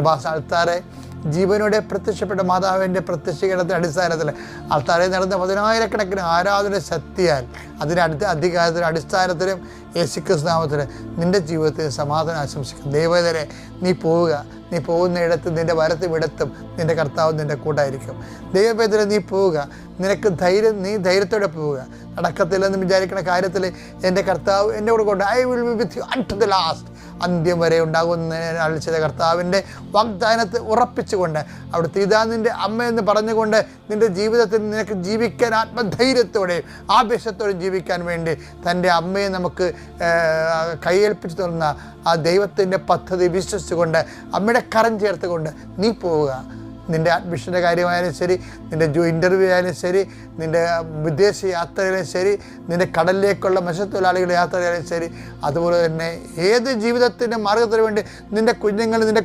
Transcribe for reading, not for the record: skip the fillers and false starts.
ആൾത്താരെ ജീവനോടെ പ്രത്യക്ഷപ്പെട്ട മാതാവിൻ്റെ പ്രത്യക്ഷീകരണത്തിൻ്റെ അടിസ്ഥാനത്തിൽ ആൾത്താരെ നടന്ന 10,000-കണക്കിന് ആരാധന ശക്തിയാൽ അധികാരത്തിൻ്റെ അടിസ്ഥാനത്തിലും യേശുക്രിസ്തു നാമത്തിൽ നിൻ്റെ ജീവിതത്തിൽ സമാധാനം ആശംസിക്കും. ദൈവജനരെ നീ പോവുക. നീ പോകുന്നയിടത്ത് നിൻ്റെ വലത്തും ഇടത്തും നിൻ്റെ കർത്താവ് നിൻ്റെ കൂട്ടായിരിക്കും. ദൈവവേദന നീ പോവുക. നീ ധൈര്യത്തോടെ പോവുക. നടക്കത്തില്ലെന്ന് വിചാരിക്കുന്ന കാര്യത്തിൽ എൻ്റെ കർത്താവ് എൻ്റെ കൂടെ കൊണ്ട് I will be with you unto the last, അന്ത്യം വരെ ഉണ്ടാകുമെന്ന് അളിച്ചത് കർത്താവിൻ്റെ വാഗ്ദാനത്തെ ഉറപ്പിച്ചുകൊണ്ട് അവിടുത്തെ ഇതാ നിൻ്റെ അമ്മയെന്ന് പറഞ്ഞുകൊണ്ട് നിൻ്റെ ജീവിതത്തിൽ നിനക്ക് ജീവിക്കാൻ ആത്മധൈര്യത്തോടെയും ആവേശത്തോടെയും ജീവിക്കാൻ വേണ്ടി തൻ്റെ അമ്മയെ നമുക്ക് കൈയേൽപ്പിച്ചു തന്ന ആ ദൈവത്തിൻ്റെ പദ്ധതി വിശ്വസിച്ചുകൊണ്ട് അമ്മയുടെ കരം ചേർത്തുകൊണ്ട് നീ പോവുക. നിൻ്റെ അഡ്മിഷൻ്റെ കാര്യമായാലും ശരി, നിൻ്റെ ഇൻ്റർവ്യൂ ആയാലും ശരി, നിൻ്റെ വിദേശ യാത്രയായാലും ശരി, നിൻ്റെ കടലിലേക്കുള്ള മത്സ്യത്തൊഴിലാളികളുടെ യാത്രയായാലും ശരി, അതുപോലെ തന്നെ ഏത് ജീവിതത്തിൻ്റെ മാർഗത്തിന് വേണ്ടി നിൻ്റെ കുഞ്ഞുങ്ങൾ നിൻ്റെ